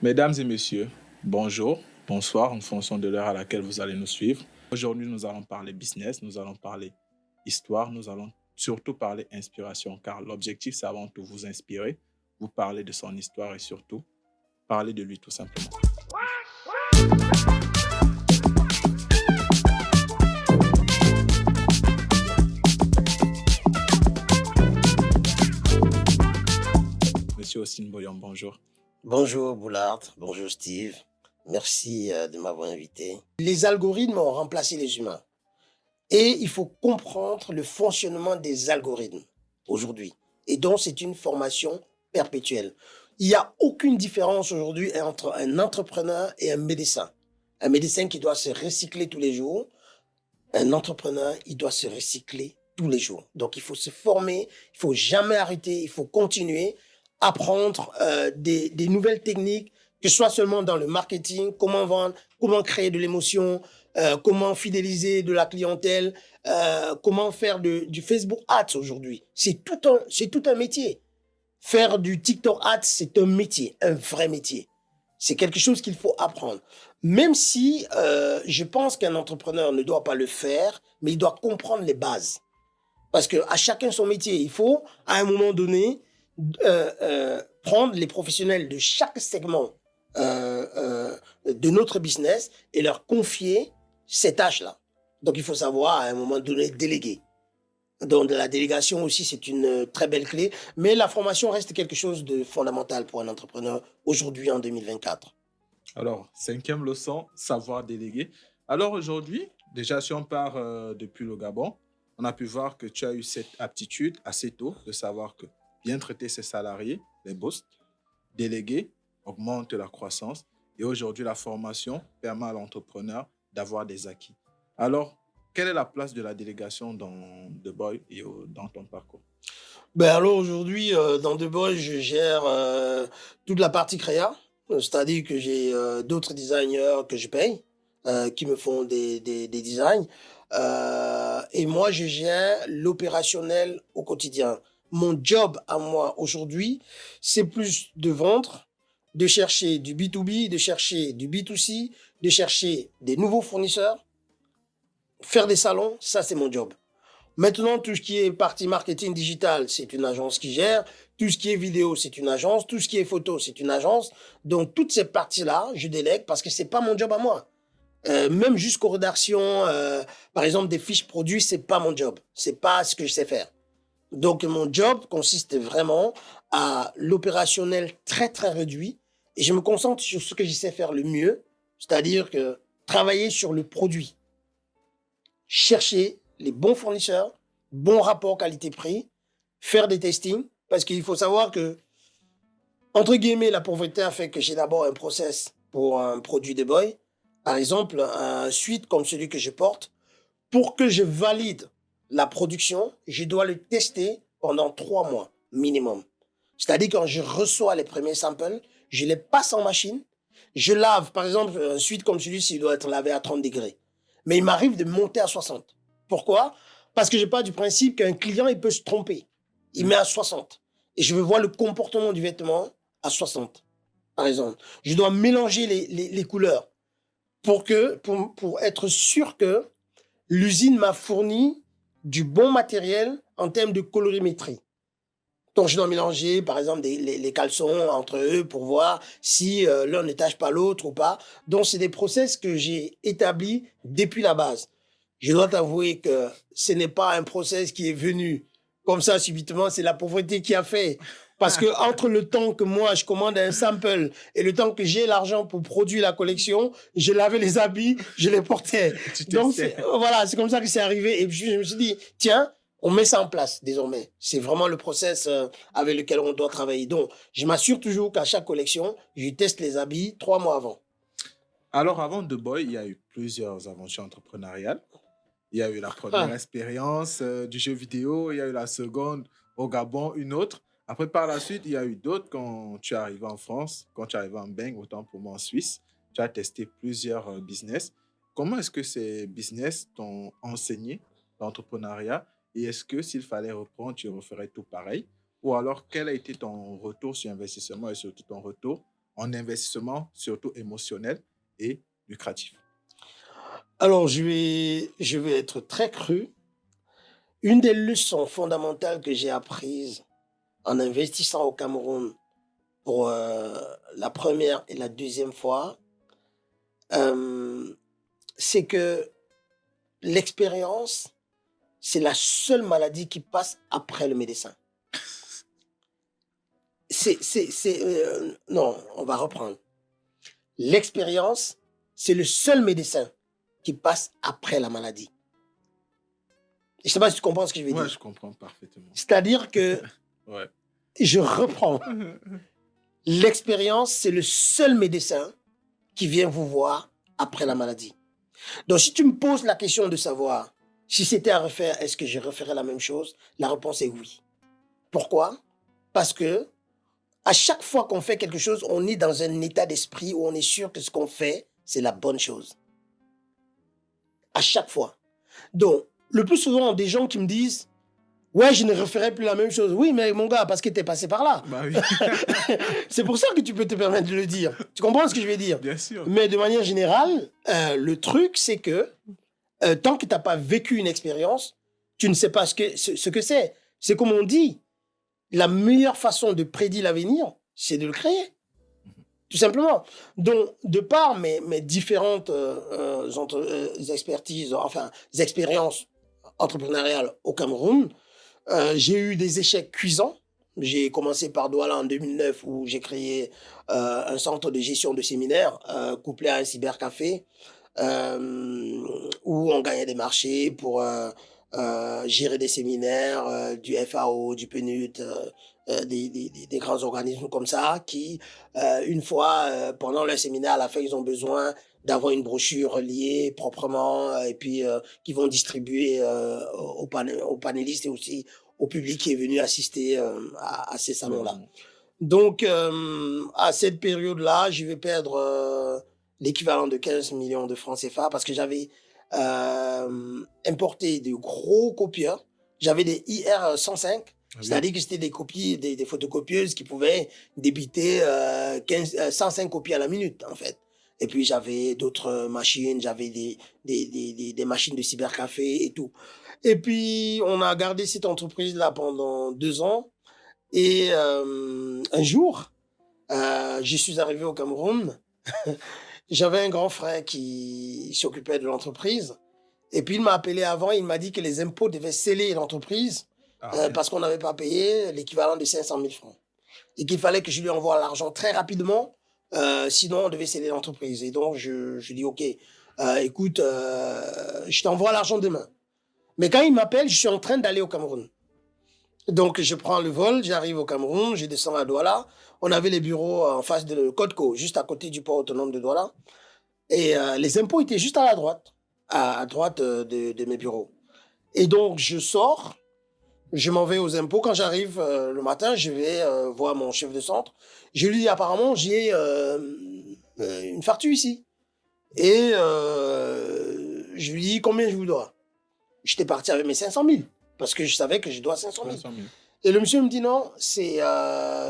Mesdames et messieurs, bonjour, bonsoir en fonction de l'heure à laquelle vous allez nous suivre. Aujourd'hui, nous allons parler business, nous allons parler histoire, nous allons surtout parler inspiration, car l'objectif, c'est avant tout vous inspirer, vous parler de son histoire et surtout parler de lui tout simplement. Monsieur Austin Boyon, bonjour. Bonjour Boulard, bonjour Steve. Merci de m'avoir invité. Les algorithmes ont remplacé les humains et il faut comprendre le fonctionnement des algorithmes aujourd'hui. Et donc, c'est une formation perpétuelle. Il n'y a aucune différence aujourd'hui entre un entrepreneur et un médecin. Un médecin qui doit se recycler tous les jours, un entrepreneur, il doit se recycler tous les jours. Donc, il faut se former, il faut jamais arrêter, il faut continuer, apprendre des nouvelles techniques, que ce soit seulement dans le marketing, comment vendre, comment créer de l'émotion, comment fidéliser de la clientèle, comment faire du Facebook Ads aujourd'hui. C'est tout un métier. Faire du TikTok Ads, c'est un métier, un vrai métier. C'est quelque chose qu'il faut apprendre. Même si je pense qu'un entrepreneur ne doit pas le faire, mais il doit comprendre les bases. Parce qu'à chacun son métier, il faut, à un moment donné, prendre les professionnels de chaque segment de notre business et leur confier ces tâches-là. Donc, il faut savoir, à un moment donné, déléguer. Donc, la délégation aussi, c'est une très belle clé. Mais la formation reste quelque chose de fondamental pour un entrepreneur aujourd'hui, en 2024. Alors, cinquième leçon, savoir déléguer. Alors aujourd'hui, déjà si on part depuis le Gabon, on a pu voir que tu as eu cette aptitude assez tôt de savoir que bien traiter ses salariés, les boss, déléguer, augmente la croissance. Et aujourd'hui, la formation permet à l'entrepreneur d'avoir des acquis. Alors, quelle est la place de la délégation dans The Boy et dans ton parcours? Ben alors aujourd'hui, dans The Boy, je gère toute la partie créa, c'est-à-dire que j'ai d'autres designers que je paye, qui me font des designs. Et moi, je gère l'opérationnel au quotidien. Mon job à moi aujourd'hui, c'est plus de vendre, de chercher du B2B, de chercher du B2C, de chercher des nouveaux fournisseurs, faire des salons, ça c'est mon job. Maintenant, tout ce qui est partie marketing digital, c'est une agence qui gère. Tout ce qui est vidéo, c'est une agence. Tout ce qui est photo, c'est une agence. Donc, toutes ces parties-là, je délègue parce que c'est pas mon job à moi. Même jusqu'aux rédactions, par exemple, des fiches produits, c'est pas mon job. C'est pas ce que je sais faire. Donc, mon job consiste vraiment à l'opérationnel très, très réduit. Et je me concentre sur ce que je sais faire le mieux. C'est-à-dire que travailler sur le produit, chercher les bons fournisseurs, bon rapport qualité-prix, faire des testings, parce qu'il faut savoir que, entre guillemets, la pauvreté a fait que j'ai d'abord un process pour un produit de boy. Par exemple, un suite comme celui que je porte, pour que je valide la production, je dois le tester pendant 3 mois minimum. C'est-à-dire quand je reçois les premiers samples, je les passe en machine, je lave, par exemple, un suite comme celui-ci, il doit être lavé à 30 degrés. Mais il m'arrive de monter à 60. Pourquoi? Parce que je pars du principe qu'un client, il peut se tromper. Il met à 60. Et je veux voir le comportement du vêtement à 60, par exemple. Je dois mélanger les couleurs pour être sûr que l'usine m'a fourni du bon matériel en termes de colorimétrie. Donc, je dois mélanger, par exemple, les caleçons entre eux pour voir si l'un ne tâche pas l'autre ou pas. Donc, c'est des process que j'ai établis depuis la base. Je dois t'avouer que ce n'est pas un process qui est venu comme ça subitement, c'est la pauvreté qui a fait. Parce que entre le temps que moi, je commande un sample et le temps que j'ai l'argent pour produire la collection, je lavais les habits, je les portais. Donc, voilà, c'est comme ça que c'est arrivé. Et puis, je me suis dit, tiens, on met ça en place désormais. C'est vraiment le process avec lequel on doit travailler. Donc, je m'assure toujours qu'à chaque collection, je teste les habits 3 mois avant. Alors avant The Boy, il y a eu plusieurs aventures entrepreneuriales. Il y a eu la première expérience du jeu vidéo, il y a eu la seconde au Gabon, une autre. Après, par la suite, il y a eu d'autres quand tu es arrivé en France, quand tu es arrivé en Beng, autant pour moi en Suisse. Tu as testé plusieurs business. Comment est-ce que ces business t'ont enseigné l'entrepreneuriat et est-ce que s'il fallait reprendre, tu referais tout pareil? Ou alors, quel a été ton retour sur investissement et surtout ton retour en investissement, surtout émotionnel et lucratif? Alors, je vais être très cru. Une des leçons fondamentales que j'ai apprises en investissant au Cameroun pour la première et la deuxième fois, euh, c'est que l'expérience, c'est la seule maladie qui passe après le médecin. Non, on va reprendre. L'expérience, c'est le seul médecin qui passe après la maladie. Je ne sais pas si tu comprends ce que je veux Ouais, dire. je comprends parfaitement. C'est-à-dire que, Ouais. je reprends, l'expérience, c'est le seul médecin qui vient vous voir après la maladie. Donc, si tu me poses la question de savoir si c'était à refaire, est-ce que je referais la même chose? La réponse est oui. Pourquoi? Parce que à chaque fois qu'on fait quelque chose, on est dans un état d'esprit où on est sûr que ce qu'on fait, c'est la bonne chose. À chaque fois. Donc, le plus souvent, des gens qui me disent « Ouais, je ne referai plus la même chose. » Oui, mais mon gars, parce que tu es passé par là. Bah oui, C'est pour ça que tu peux te permettre de le dire. Tu comprends ce que je veux dire? bien sûr. Mais de manière générale, le truc, c'est que tant que tu n'as pas vécu une expérience, tu ne sais pas ce que c'est. C'est comme on dit, la meilleure façon de prédire l'avenir, c'est de le créer. Tout simplement. Donc, de par mes différentes expertises, enfin, expériences entrepreneuriales au Cameroun, j'ai eu des échecs cuisants. J'ai commencé par Douala en 2009 où j'ai créé un centre de gestion de séminaires couplé à un cybercafé où on gagnait des marchés pour gérer des séminaires, du FAO, du PNUD, des grands organismes comme ça qui, une fois, pendant le séminaire, à la fin, ils ont besoin d'avoir une brochure reliée proprement et puis qui vont distribuer aux panélistes et aussi au public qui est venu assister à ces salons-là. Donc, à cette période-là, je vais perdre l'équivalent de 15 millions de francs CFA parce que j'avais importé de gros copieurs. J'avais des IR 105, c'est-à-dire que c'était des copies, des photocopieuses qui pouvaient débiter 105 copies à la minute, en fait. Et puis, j'avais d'autres machines, j'avais des machines de cybercafé et tout. Et puis, on a gardé cette entreprise-là pendant 2 ans. Et un jour, je suis arrivé au Cameroun. J'avais un grand frère qui s'occupait de l'entreprise. Et puis, il m'a appelé avant. Il m'a dit que les impôts devaient sceller l'entreprise parce qu'on n'avait pas payé l'équivalent de 500 000 francs. Et qu'il fallait que je lui envoie l'argent très rapidement. Sinon, on devait sceller l'entreprise. Et donc, je dis, OK, écoute, je t'envoie l'argent demain. Mais quand il m'appelle, je suis en train d'aller au Cameroun. Donc, je prends le vol, j'arrive au Cameroun, je descends à Douala. On avait les bureaux en face de Codco, juste à côté du port autonome de Douala. Et les impôts étaient juste à droite de mes bureaux. Et donc, je sors, je m'en vais aux impôts. Quand j'arrive le matin, je vais voir mon chef de centre. Je lui dis, apparemment, j'ai une facture ici. Et je lui dis, combien je vous dois? J'étais parti avec mes 500 000. Parce que je savais que je dois 500 000. Et le monsieur me dit non, c'est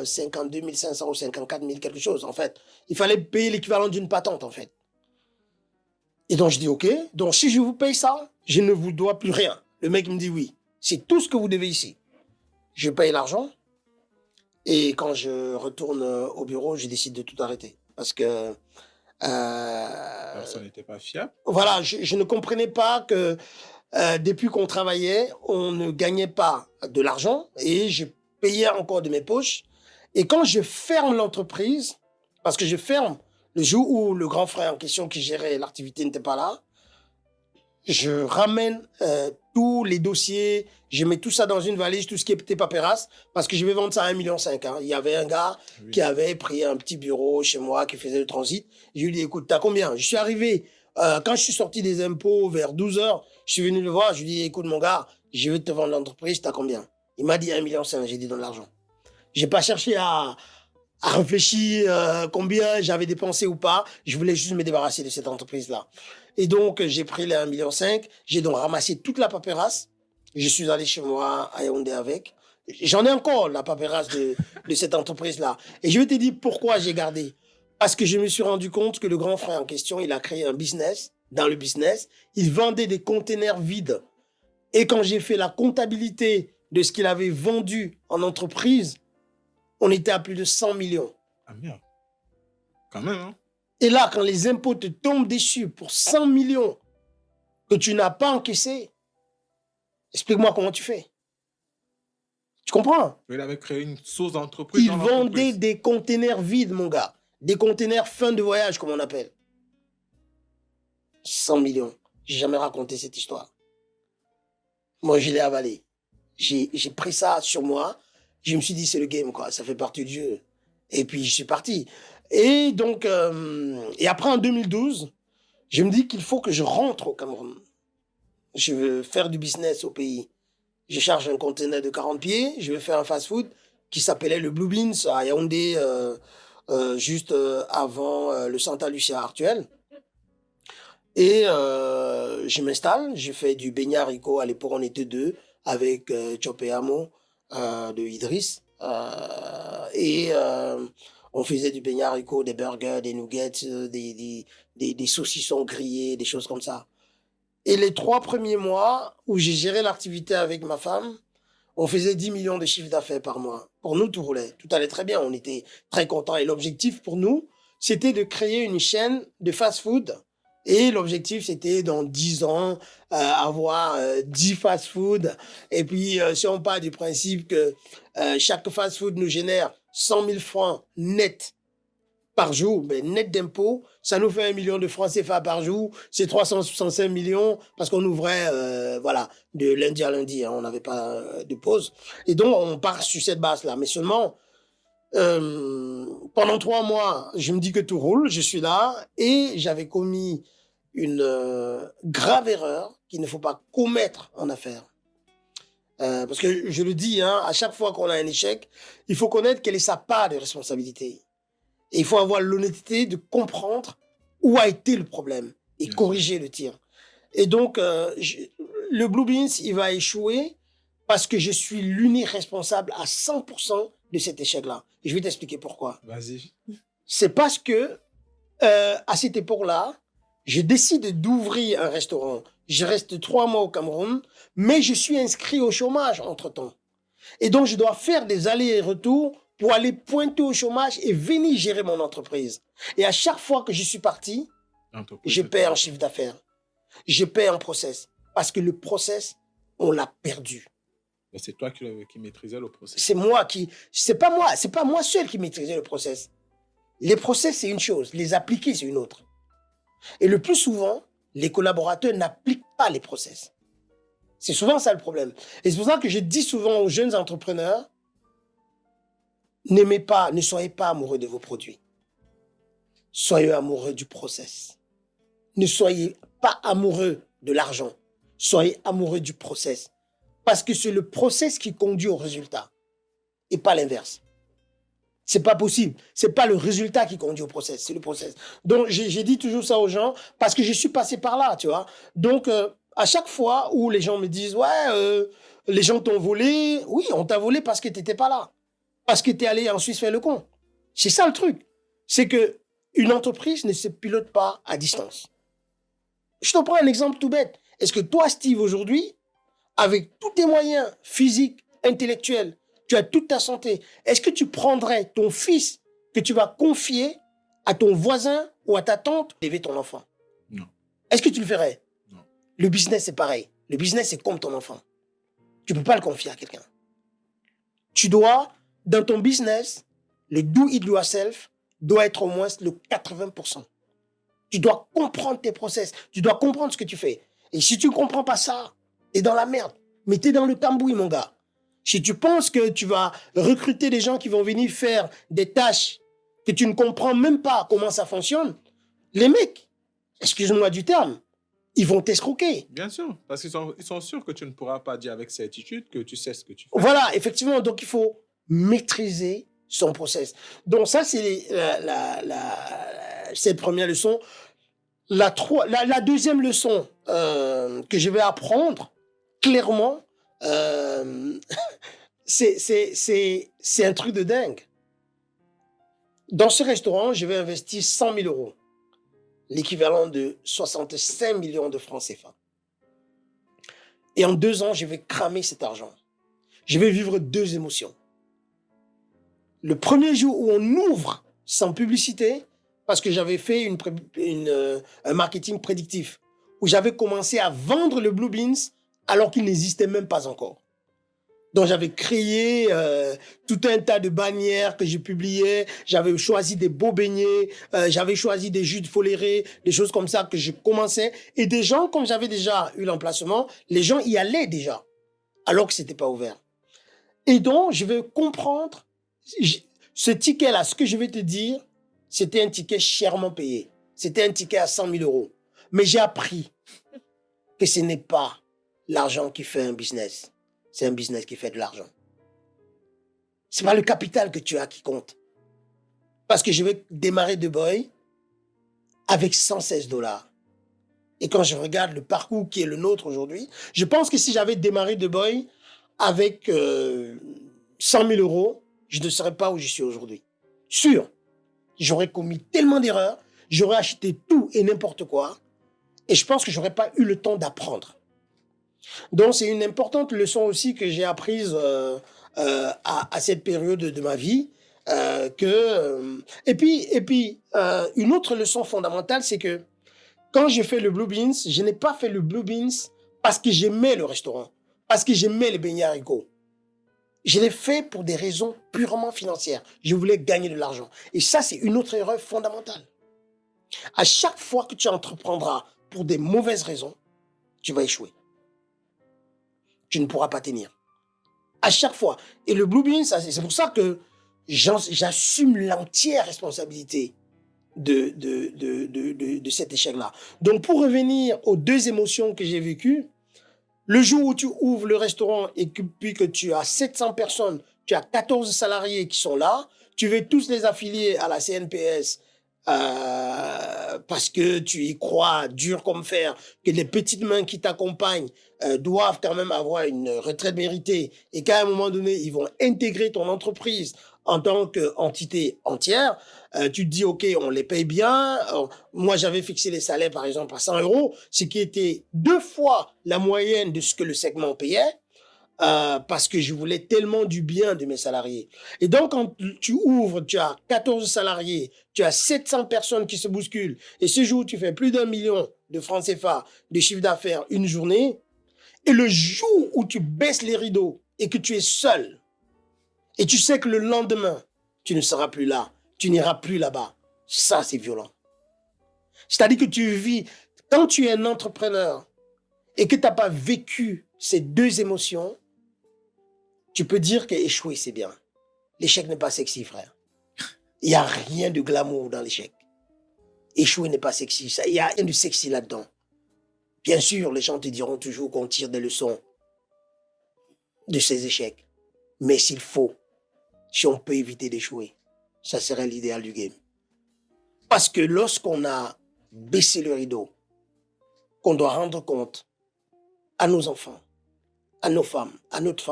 52 500 ou 54 000 quelque chose, en fait. Il fallait payer l'équivalent d'une patente, en fait. Et donc, je dis OK. Donc, si je vous paye ça, je ne vous dois plus rien. Le mec me dit oui. C'est tout ce que vous devez ici. Je paye l'argent. Et quand je retourne au bureau, je décide de tout arrêter. Parce que... Alors, ça n'était pas fiable. Voilà, je ne comprenais pas que... depuis qu'on travaillait, on ne gagnait pas de l'argent et je payais encore de mes poches. Et quand je ferme l'entreprise, parce que je ferme le jour où le grand frère en question qui gérait l'activité n'était pas là, je ramène tous les dossiers, je mets tout ça dans une valise, tout ce qui était paperasse, parce que je vais vendre ça à 1,5 million. Hein. Il y avait un gars qui avait pris un petit bureau chez moi, qui faisait le transit. Je lui ai dit, écoute, t'as combien? Je suis arrivé, quand je suis sorti des impôts vers 12 heures, je suis venu le voir, je lui ai dit, écoute mon gars, je vais te vendre l'entreprise, t'as combien? Il m'a dit 1,5 million, j'ai dit donne l'argent. J'ai pas cherché à réfléchir combien j'avais dépensé ou pas, je voulais juste me débarrasser de cette entreprise-là. Et donc, j'ai pris les 1,5 million, j'ai donc ramassé toute la paperasse, je suis allé chez moi à Yaoundé avec. J'en ai encore la paperasse de cette entreprise-là. Et je vais te dire pourquoi j'ai gardé. Parce que je me suis rendu compte que le grand frère en question, il a créé un business. Dans le business, il vendait des containers vides. Et quand j'ai fait la comptabilité de ce qu'il avait vendu en entreprise, on était à plus de 100 millions. Ah merde. Quand même, hein. Et là, quand les impôts te tombent dessus pour 100 millions que tu n'as pas encaissé, explique-moi comment tu fais. Tu comprends? Il avait créé une source d'entreprise Il dans vendait l'entreprise. des containers vides, mon gars. Des containers fin de voyage, comme on appelle. 100 millions. J'ai jamais raconté cette histoire. Moi, je l'ai avalé. J'ai pris ça sur moi. Je me suis dit, c'est le game, quoi. Ça fait partie du jeu. Et puis, je suis parti. Et donc, et après, en 2012, je me dis qu'il faut que je rentre au Cameroun. Je veux faire du business au pays. Je charge un conteneur de 40 pieds. Je vais faire un fast-food qui s'appelait le Blue Beans à Yaoundé, juste avant le Santa Lucia actuel. Et je m'installe, je fais du beignet haricot. À l'époque, on était deux avec Chopé Amo de Idriss. On faisait du beignet haricot, des burgers, des nuggets, des saucissons grillés, des choses comme ça. Et les 3 premiers mois où j'ai géré l'activité avec ma femme, on faisait 10 millions de chiffre d'affaires par mois. Pour nous, tout roulait. Tout allait très bien. On était très contents. Et l'objectif pour nous, c'était de créer une chaîne de fast-food. Et l'objectif, c'était dans 10 ans, avoir 10 fast-food. Et puis, si on part du principe que chaque fast-food nous génère 100 000 francs net par jour, mais net d'impôts, ça nous fait 1 million de francs CFA par jour. C'est 365 millions parce qu'on ouvrait, voilà, de lundi à lundi. Hein, on n'avait pas de pause. Et donc, on part sur cette base-là. Mais seulement, pendant 3 mois, je me dis que tout roule, je suis là et j'avais commis une grave erreur qu'il ne faut pas commettre en affaires. Parce que je le dis, hein, à chaque fois qu'on a un échec, il faut connaître quelle est sa part de responsabilité. Et il faut avoir l'honnêteté de comprendre où a été le problème et corriger le tir. Et donc, le Blue Beans, il va échouer parce que je suis l'unique responsable à 100% de cet échec-là. Et je vais t'expliquer pourquoi. Vas-y. C'est parce que, à cette époque-là, je décide d'ouvrir un restaurant. Je reste 3 mois au Cameroun, mais je suis inscrit au chômage entre-temps. Et donc, je dois faire des allers et retours pour aller pointer au chômage et venir gérer mon entreprise. Et à chaque fois que je suis parti, je perds en chiffre d'affaires. Je perds en process. Parce que le process, on l'a perdu. C'est toi qui maîtrisais le process. C'est pas moi seul qui maîtrisais le process. Les process, c'est une chose. Les appliquer, c'est une autre. Et le plus souvent, les collaborateurs n'appliquent pas les process. C'est souvent ça le problème. Et c'est pour ça que je dis souvent aux jeunes entrepreneurs, ne soyez pas amoureux de vos produits. Soyez amoureux du process. Ne soyez pas amoureux de l'argent. Soyez amoureux du process. Parce que c'est le process qui conduit au résultat. Et pas l'inverse. C'est pas possible. C'est pas le résultat qui conduit au process. C'est le process. Donc, j'ai dit toujours ça aux gens parce que je suis passé par là, tu vois. Donc, à chaque fois où les gens me disent, ouais, les gens t'ont volé. Oui, on t'a volé parce que t'étais pas là. Parce que t'es allé en Suisse faire le con. C'est ça le truc. C'est que une entreprise ne se pilote pas à distance. Je te prends un exemple tout bête. Est-ce que toi, Steve, aujourd'hui, avec tous tes moyens physiques, intellectuels, tu as toute ta santé, est-ce que tu prendrais ton fils que tu vas confier à ton voisin ou à ta tante pour élever ton enfant? Non. Est-ce que tu le ferais? Non. Le business, c'est pareil. Le business, c'est comme ton enfant. Tu ne peux pas le confier à quelqu'un. Tu dois, dans ton business, le do it yourself doit être au moins le 80%. Tu dois comprendre tes process. Tu dois comprendre ce que tu fais. Et si tu ne comprends pas ça, t'es dans la merde. Mais t'es dans le cambouis, mon gars. Si tu penses que tu vas recruter des gens qui vont venir faire des tâches que tu ne comprends même pas comment ça fonctionne, les mecs, excuse-moi du terme, ils vont t'escroquer. Bien sûr, parce qu'ils sont sûrs que tu ne pourras pas dire avec certitude que tu sais ce que tu fais. Voilà, effectivement, donc il faut maîtriser son process. Donc ça, c'est cette première leçon. La deuxième leçon que je vais apprendre, clairement, c'est un truc de dingue. Dans ce restaurant, je vais investir 100 000 euros, l'équivalent de 65 millions de francs CFA. Et en 2 ans, je vais cramer cet argent. Je vais vivre 2 émotions. Le premier jour où on ouvre sans publicité, parce que j'avais fait un marketing prédictif, où j'avais commencé à vendre le Blue Beans alors qu'il n'existait même pas encore. Donc j'avais créé tout un tas de bannières que je publiais, j'avais choisi des beaux beignets, j'avais choisi des jus de foléré, des choses comme ça que je commençais. Et des gens, comme j'avais déjà eu l'emplacement, les gens y allaient déjà, alors que c'était pas ouvert. Et donc, je vais comprendre, ce ticket-là, ce que je vais te dire, c'était un ticket chèrement payé. C'était un ticket à 100 000 euros. Mais j'ai appris que ce n'est pas l'argent qui fait un business. C'est un business qui fait de l'argent. C'est pas le capital que tu as qui compte. Parce que je vais démarrer The Boy avec 116 $. Et quand je regarde le parcours qui est le nôtre aujourd'hui, je pense que si j'avais démarré The Boy avec 100 000 euros, je ne serais pas où je suis aujourd'hui. Sûr, j'aurais commis tellement d'erreurs, j'aurais acheté tout et n'importe quoi, et je pense que j'aurais pas eu le temps d'apprendre. Donc, c'est une importante leçon aussi que j'ai apprise à cette période de ma vie. Et puis, une autre leçon fondamentale, c'est que quand j'ai fait le Blue Beans, je n'ai pas fait le Blue Beans parce que j'aimais le restaurant, parce que j'aimais les beignets haricots. Je l'ai fait pour des raisons purement financières. Je voulais gagner de l'argent. Et ça, c'est une autre erreur fondamentale. À chaque fois que tu entreprendras pour des mauvaises raisons, tu vas échouer. Tu ne pourras pas tenir. À chaque fois. Et le Blue Bean, c'est pour ça que j'assume l'entière responsabilité de cet échec-là. Donc, pour revenir aux 2 émotions que j'ai vécues, le jour où tu ouvres le restaurant et puis que tu as 700 personnes, tu as 14 salariés qui sont là, tu veux tous les affilier à la CNPS parce que tu y crois dur comme fer, que les petites mains qui t'accompagnent doivent quand même avoir une retraite méritée et qu'à un moment donné, ils vont intégrer ton entreprise en tant qu'entité entière, tu te dis, OK, on les paye bien. Moi, j'avais fixé les salaires, par exemple, à 100 euros, ce qui était 2 fois la moyenne de ce que le segment payait, parce que je voulais tellement du bien de mes salariés. Et donc, quand tu ouvres, tu as 14 salariés, tu as 700 personnes qui se bousculent, et ce jour, tu fais plus d'1 million de francs CFA de chiffre d'affaires une journée, et le jour où tu baisses les rideaux et que tu es seul, et tu sais que le lendemain, tu ne seras plus là, tu n'iras plus là-bas. Ça, c'est violent. C'est-à-dire que tu vis, quand tu es un entrepreneur et que tu n'as pas vécu ces 2 émotions, tu peux dire qu'échouer, c'est bien. L'échec n'est pas sexy, frère. Il n'y a rien de glamour dans l'échec. Échouer n'est pas sexy. Il n'y a rien de sexy là-dedans. Bien sûr, les gens te diront toujours qu'on tire des leçons de ces échecs. Mais s'il faut, si on peut éviter d'échouer, ça serait l'idéal du game. Parce que lorsqu'on a baissé le rideau, qu'on doit rendre compte à nos enfants, à nos femmes, à notre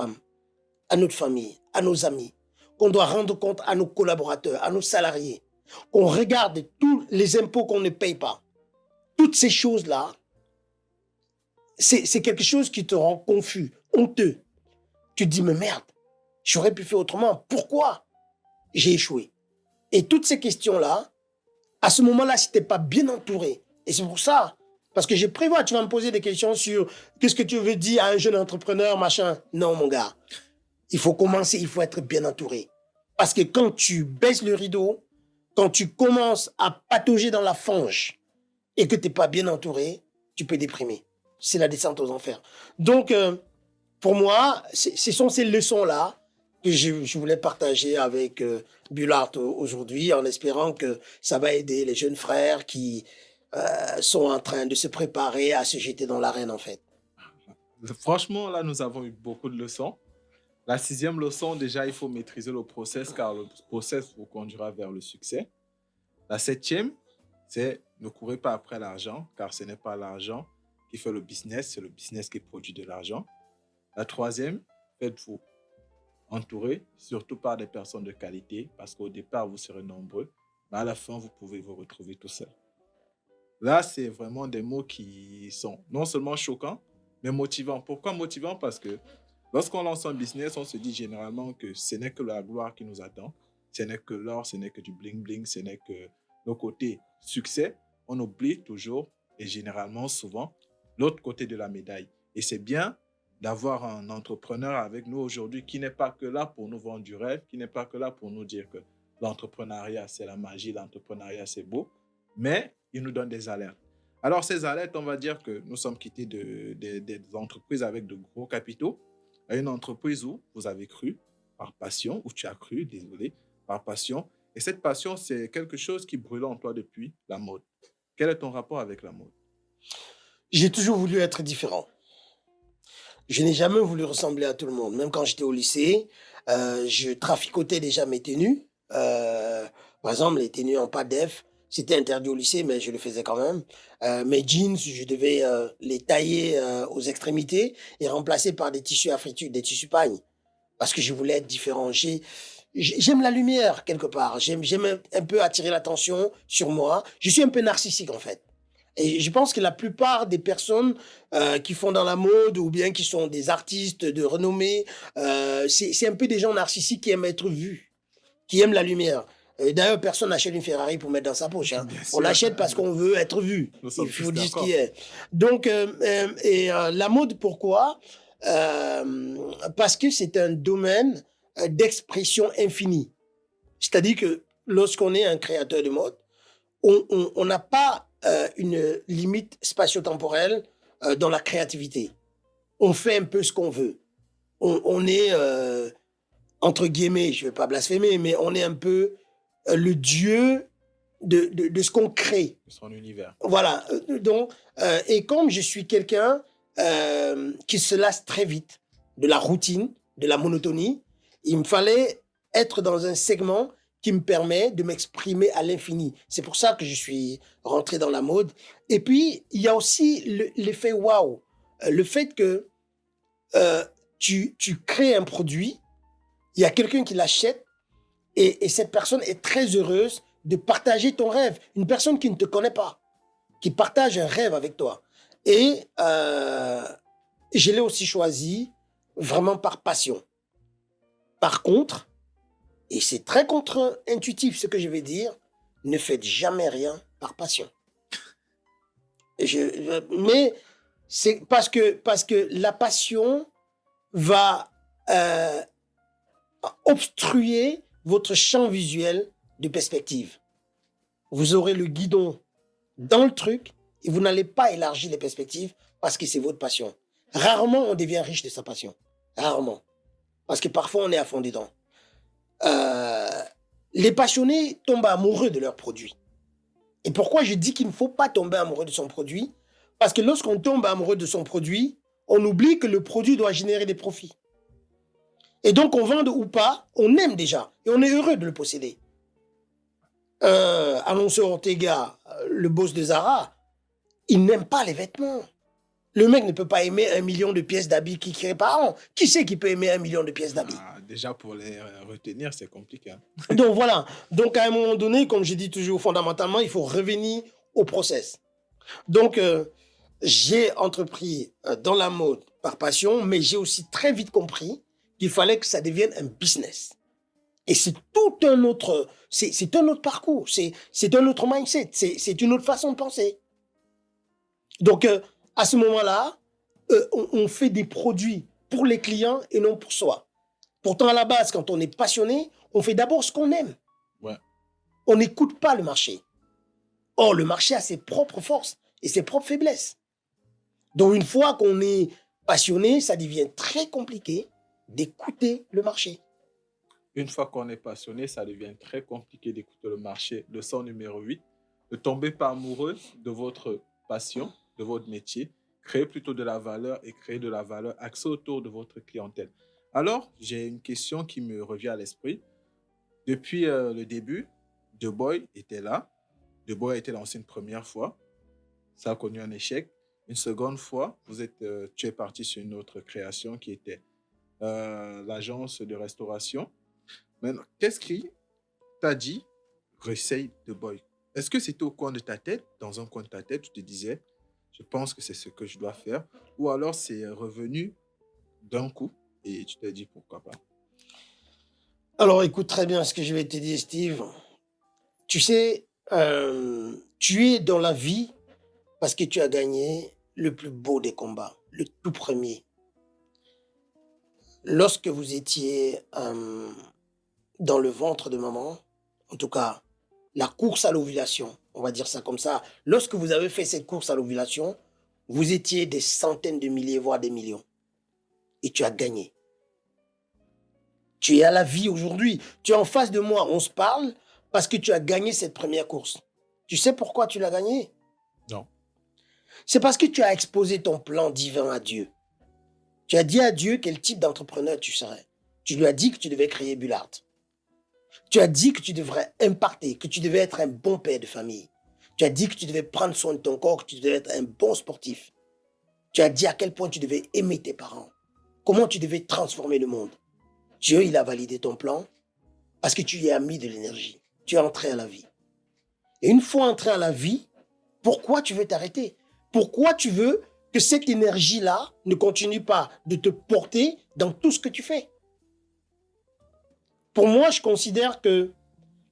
famille, à nos amis, qu'on doit rendre compte à nos collaborateurs, à nos salariés, qu'on regarde tous les impôts qu'on ne paye pas. Toutes ces choses-là, c'est quelque chose qui te rend confus, honteux. Tu te dis, mais merde, j'aurais pu faire autrement. Pourquoi j'ai échoué? Et toutes ces questions-là, à ce moment-là, si tu n'es pas bien entouré, et c'est pour ça, parce que je prévois, tu vas me poser des questions sur qu'est-ce que tu veux dire à un jeune entrepreneur, machin. Non, mon gars, il faut commencer, il faut être bien entouré. Parce que quand tu baisses le rideau, quand tu commences à patauger dans la fange et que tu n'es pas bien entouré, tu peux déprimer. C'est la descente aux enfers. Donc, pour moi, ce sont ces leçons-là que je voulais partager avec Bullard aujourd'hui, en espérant que ça va aider les jeunes frères qui sont en train de se préparer à se jeter dans l'arène, en fait. Franchement, là, nous avons eu beaucoup de leçons. La 6e leçon, déjà, il faut maîtriser le process, car le process vous conduira vers le succès. La 7e, c'est ne courez pas après l'argent, car ce n'est pas l'argent qui fait le business, c'est le business qui produit de l'argent. La 3e, faites-vous entouré surtout par des personnes de qualité, parce qu'au départ, vous serez nombreux, mais à la fin, vous pouvez vous retrouver tout seul. Là, c'est vraiment des mots qui sont non seulement choquants, mais motivants. Pourquoi motivants? Parce que lorsqu'on lance un business, on se dit généralement que ce n'est que la gloire qui nous attend, ce n'est que l'or, ce n'est que du bling-bling, ce n'est que le côté succès. On oublie toujours et généralement souvent l'autre côté de la médaille. Et c'est bien d'avoir un entrepreneur avec nous aujourd'hui qui n'est pas que là pour nous vendre du rêve, qui n'est pas que là pour nous dire que l'entrepreneuriat, c'est la magie, l'entrepreneuriat, c'est beau, mais il nous donne des alertes. Alors, ces alertes, on va dire que nous sommes quittés des entreprises avec de gros capitaux à une entreprise où vous avez cru par passion, où tu as cru, désolé, par passion. Et cette passion, c'est quelque chose qui brûle en toi depuis la mode. Quel est ton rapport avec la mode? J'ai toujours voulu être différent. Je n'ai jamais voulu ressembler à tout le monde. Même quand j'étais au lycée, je traficotais déjà mes tenues. Par exemple, les tenues en pas def, c'était interdit au lycée, mais je le faisais quand même. Mes jeans, je devais les tailler aux extrémités et remplacer par des tissus africains, des tissus pagne, parce que je voulais être différent. J'aime la lumière quelque part. J'aime un peu attirer l'attention sur moi. Je suis un peu narcissique en fait. Et je pense que la plupart des personnes qui font dans la mode ou bien qui sont des artistes de renommée, c'est un peu des gens narcissiques qui aiment être vus, qui aiment la lumière. Et d'ailleurs, personne n'achète une Ferrari pour mettre dans sa poche, hein. Bien On sûr, l'achète parce qu'on veut être vu. nous Il sommes faut tous dire ce qui d'accord. est. Donc, la mode, pourquoi? Parce que c'est un domaine d'expression infinie. C'est-à-dire que lorsqu'on est un créateur de mode, on n'a pas une limite spatio-temporelle dans la créativité. On fait un peu ce qu'on veut. On est, entre guillemets, je ne vais pas blasphémer, mais on est un peu le dieu de ce qu'on crée. Son univers. Voilà. Donc, et comme je suis quelqu'un qui se lasse très vite de la routine, de la monotonie, il me fallait être dans un segment qui me permet de m'exprimer à l'infini. C'est pour ça que je suis rentré dans la mode. Et puis, il y a aussi l'effet waouh. Le fait que tu crées un produit, il y a quelqu'un qui l'achète et cette personne est très heureuse de partager ton rêve. Une personne qui ne te connaît pas, qui partage un rêve avec toi. Et je l'ai aussi choisi vraiment par passion. Par contre, et c'est très contre-intuitif ce que je vais dire, ne faites jamais rien par passion. Mais c'est parce que la passion va obstruer votre champ visuel de perspective. Vous aurez le guidon dans le truc et vous n'allez pas élargir les perspectives parce que c'est votre passion. Rarement on devient riche de sa passion. Rarement. Parce que parfois on est à fond dedans. Les passionnés tombent amoureux de leur produit. Et pourquoi je dis qu'il ne faut pas tomber amoureux de son produit? Parce que lorsqu'on tombe amoureux de son produit, on oublie que le produit doit générer des profits. Et donc, on vende ou pas, on aime déjà et on est heureux de le posséder. Annonceur Ortega, le boss de Zara, il n'aime pas les vêtements. Le mec ne peut pas aimer 1 million de pièces d'habits qui créent par an. Qui c'est qui peut aimer 1 million de pièces d'habits? Déjà, pour les retenir, c'est compliqué. Donc voilà. Donc à un moment donné, comme je dis toujours fondamentalement, il faut revenir au process. Donc j'ai entrepris dans la mode par passion, mais j'ai aussi très vite compris qu'il fallait que ça devienne un business. Et c'est tout un autre, c'est un autre parcours, c'est un autre mindset, c'est une autre façon de penser. Donc à ce moment-là, on fait des produits pour les clients et non pour soi. Pourtant, à la base, quand on est passionné, on fait d'abord ce qu'on aime. Ouais. On n'écoute pas le marché. Or, le marché a ses propres forces et ses propres faiblesses. Donc, une fois qu'on est passionné, ça devient très compliqué d'écouter le marché. Une fois qu'on est passionné, ça devient très compliqué d'écouter le marché. Leçon numéro 8, ne tombez pas amoureux de votre passion, de votre métier. Créez plutôt de la valeur et créez de la valeur axée autour de votre clientèle. Alors, j'ai une question qui me revient à l'esprit. Depuis le début, The Boy était là. The Boy a été lancé une première fois. Ça a connu un échec. Une seconde fois, tu es parti sur une autre création qui était l'agence de restauration. Maintenant, qu'est-ce qui t'a dit, réessaye The Boy? Est-ce que c'était au coin de ta tête, dans un coin de ta tête, tu te disais, je pense que c'est ce que je dois faire, ou alors c'est revenu d'un coup et tu t'es dit pourquoi pas? Alors, écoute très bien ce que je vais te dire, Steve. Tu sais, tu es dans la vie parce que tu as gagné le plus beau des combats, le tout premier. Lorsque vous étiez dans le ventre de maman, en tout cas, la course à l'ovulation, on va dire ça comme ça, lorsque vous avez fait cette course à l'ovulation, vous étiez des centaines de milliers, voire des millions, et tu as gagné. Tu es à la vie aujourd'hui. Tu es en face de moi. On se parle parce que tu as gagné cette première course. Tu sais pourquoi tu l'as gagné? Non. C'est parce que tu as exposé ton plan divin à Dieu. Tu as dit à Dieu quel type d'entrepreneur tu serais. Tu lui as dit que tu devais créer Bullard. Tu as dit que tu devrais impacter, que tu devais être un bon père de famille. Tu as dit que tu devais prendre soin de ton corps, que tu devais être un bon sportif. Tu as dit à quel point tu devais aimer tes parents. Comment tu devais transformer le monde. Dieu, il a validé ton plan parce que tu y as mis de l'énergie. Tu es entré à la vie. Et une fois entré à la vie, pourquoi tu veux t'arrêter? Pourquoi tu veux que cette énergie-là ne continue pas de te porter dans tout ce que tu fais? Pour moi, je considère que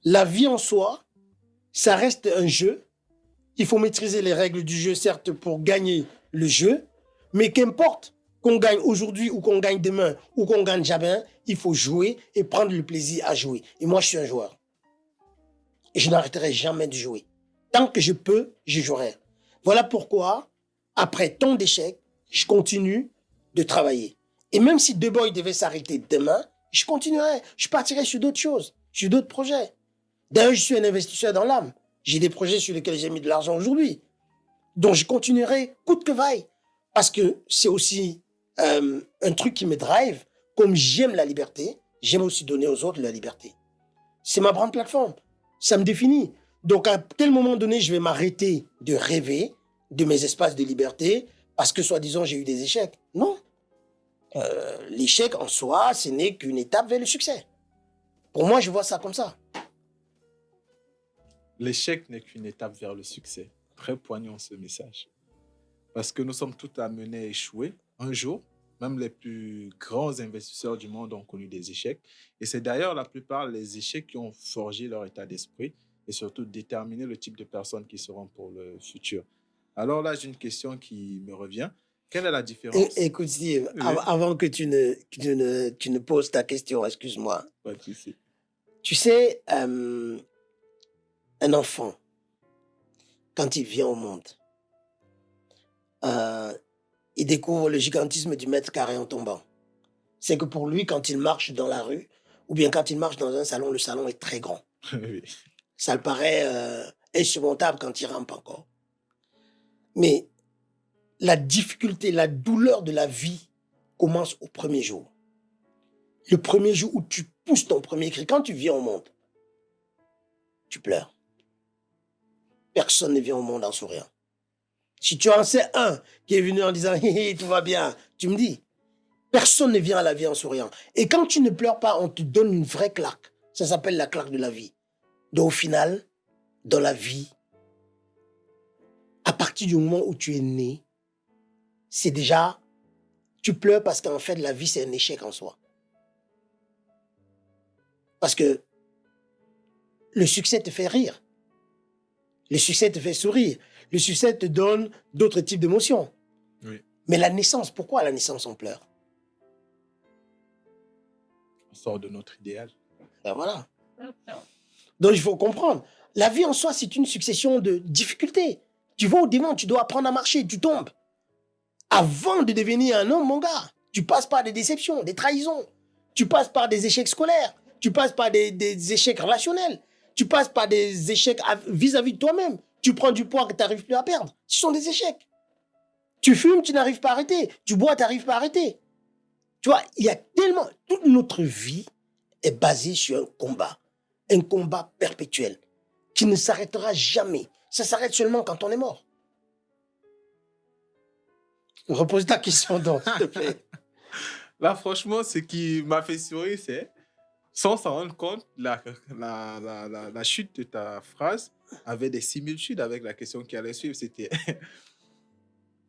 la vie en soi, ça reste un jeu. Il faut maîtriser les règles du jeu, certes, pour gagner le jeu, mais qu'importe qu'on gagne aujourd'hui ou qu'on gagne demain ou qu'on gagne jamais, il faut jouer et prendre le plaisir à jouer. Et moi, je suis un joueur. Et je n'arrêterai jamais de jouer. Tant que je peux, je jouerai. Voilà pourquoi, après tant d'échecs, je continue de travailler. Et même si The Boy devait s'arrêter demain, je continuerai. Je partirai sur d'autres choses, sur d'autres projets. D'ailleurs, je suis un investisseur dans l'âme. J'ai des projets sur lesquels j'ai mis de l'argent aujourd'hui. Donc, je continuerai coûte que vaille. Parce que c'est aussi un truc qui me drive. Comme j'aime la liberté, j'aime aussi donner aux autres la liberté. C'est ma grande plateforme. Ça me définit. Donc, à quel moment donné, je vais m'arrêter de rêver de mes espaces de liberté parce que, soi-disant, j'ai eu des échecs? Non. L'échec en soi, ce n'est qu'une étape vers le succès. Pour moi, je vois ça comme ça. L'échec n'est qu'une étape vers le succès. Très poignant ce message. Parce que nous sommes tous amenés à échouer un jour. Même les plus grands investisseurs du monde ont connu des échecs. Et c'est d'ailleurs la plupart des échecs qui ont forgé leur état d'esprit et surtout déterminé le type de personnes qui seront pour le futur. Alors là, j'ai une question qui me revient. Quelle est la différence? Écoute, Steve, Oui, avant que tu ne poses ta question, excuse-moi. pas de souci. Tu sais, un enfant, quand il vient au monde, euh, il découvre le gigantisme du mètre carré en tombant. C'est que pour lui, quand il marche dans la rue, ou bien quand il marche dans un salon, le salon est très grand. Oui. Ça le paraît insurmontable quand il rampe encore. Mais la difficulté, la douleur de la vie commence au premier jour. Le premier jour où tu pousses ton premier cri, quand tu viens au monde, tu pleures. Personne ne vient au monde en souriant. Si tu en sais un qui est venu en disant « Hé, tout va bien », tu me dis, personne ne vient à la vie en souriant. Et quand tu ne pleures pas, on te donne une vraie claque. Ça s'appelle la claque de la vie. Donc au final, dans la vie, à partir du moment où tu es né, c'est déjà, tu pleures parce qu'en fait, la vie, c'est un échec en soi. Parce que le succès te fait rire. Le succès te fait sourire. Le succès te donne d'autres types d'émotions. Oui. Mais la naissance, pourquoi à la naissance on pleure? On sort de notre idéal. Ben voilà. Donc il faut comprendre. La vie en soi, c'est une succession de difficultés. Tu vas au devant, tu dois apprendre à marcher, tu tombes. Avant de devenir un homme, mon gars, tu passes par des déceptions, des trahisons. Tu passes par des échecs scolaires. Tu passes par des échecs relationnels. Tu passes par des échecs vis-à-vis de toi-même. Tu prends du poids que tu n'arrives plus à perdre. Ce sont des échecs. Tu fumes, tu n'arrives pas à arrêter. Tu bois, tu n'arrives pas à arrêter. Tu vois, il y a tellement... Toute notre vie est basée sur un combat perpétuel qui ne s'arrêtera jamais. Ça s'arrête seulement quand on est mort. Repose ta question donc, s'il te plaît. Là, franchement, ce qui m'a fait sourire, c'est, sans s'en rendre compte, la chute de ta phrase avait des similitudes avec la question qui allait suivre. C'était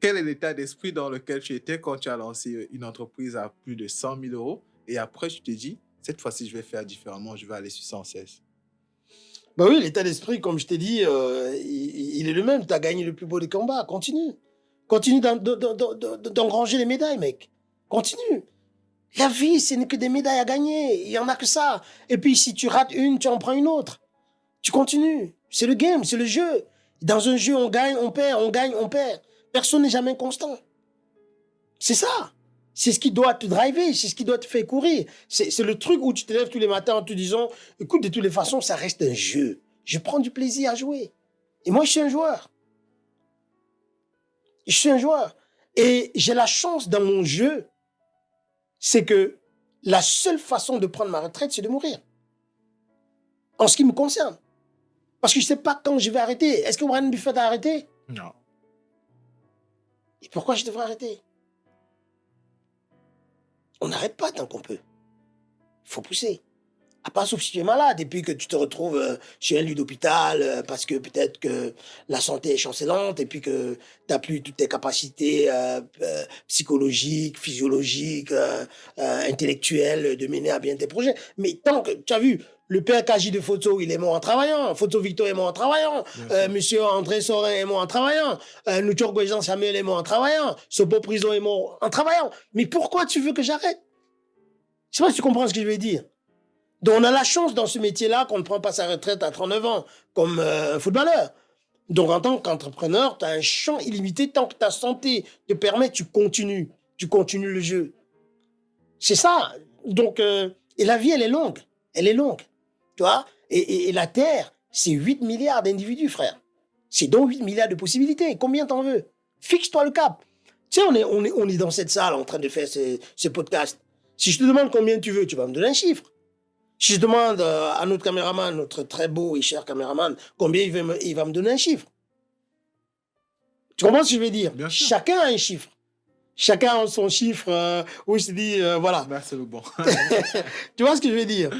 quel est l'état d'esprit dans lequel tu étais quand tu as lancé une entreprise à plus de 100 000 € et après, tu te dis, cette fois-ci, je vais faire différemment, je vais aller sur 116. Bah oui, l'état d'esprit, comme je t'ai dit, il est le même. Tu as gagné le plus beau des combats. Continue. Continue d'engranger les médailles, mec. Continue. La vie, ce n'est que des médailles à gagner. Il y en a que ça. Et puis, si tu rates une, tu en prends une autre. Tu continues. C'est le game, c'est le jeu. Dans un jeu, on gagne, on perd, on gagne, on perd. Personne n'est jamais constant. C'est ça. C'est ce qui doit te driver, c'est ce qui doit te faire courir. C'est le truc où tu te lèves tous les matins en te disant, écoute, de toutes les façons, ça reste un jeu. Je prends du plaisir à jouer. Et moi, je suis un joueur. Je suis un joueur. Et j'ai la chance dans mon jeu, c'est que la seule façon de prendre ma retraite, c'est de mourir. En ce qui me concerne. Parce que je ne sais pas quand je vais arrêter. Est-ce que Warren Buffett a arrêté? Non. Et pourquoi je devrais arrêter? On n'arrête pas tant qu'on peut. Il faut pousser. À part sauf si tu es malade et puis que tu te retrouves chez un lit d'hôpital parce que peut-être que la santé est chancelante et puis que tu n'as plus toutes tes capacités psychologiques, physiologiques, intellectuelles de mener à bien tes projets. Mais tant que tu as vu, le père Kaji de Photo, il est mort en travaillant. Photo Victor est mort en travaillant. Monsieur André Sorin est mort en travaillant. Nutur Gwejan Samuel est mort en travaillant. Sopo Prison est mort en travaillant. Mais pourquoi tu veux que j'arrête? Je sais pas si tu comprends ce que je veux dire. Donc, on a la chance dans ce métier-là qu'on ne prend pas sa retraite à 39 ans, comme un footballeur. Donc, en tant qu'entrepreneur, tu as un champ illimité. Tant que ta santé te permet, tu continues. Tu continues le jeu. C'est ça. Donc, et la vie, elle est longue. Elle est longue. Tu vois? Et la Terre, c'est 8 milliards d'individus, frère. C'est donc 8 milliards de possibilités. Combien t'en veux? Fixe-toi le cap. Tu sais, on est dans cette salle en train de faire ce podcast. Si je te demande combien tu veux, tu vas me donner un chiffre. Si je demande à notre caméraman, notre très beau et cher caméraman, combien il va me donner un chiffre. Tu comprends ce que je veux dire? Bien sûr. Chacun a un chiffre. Chacun a son chiffre où il se dit, voilà. Là, c'est le bon. Tu vois ce que je veux dire?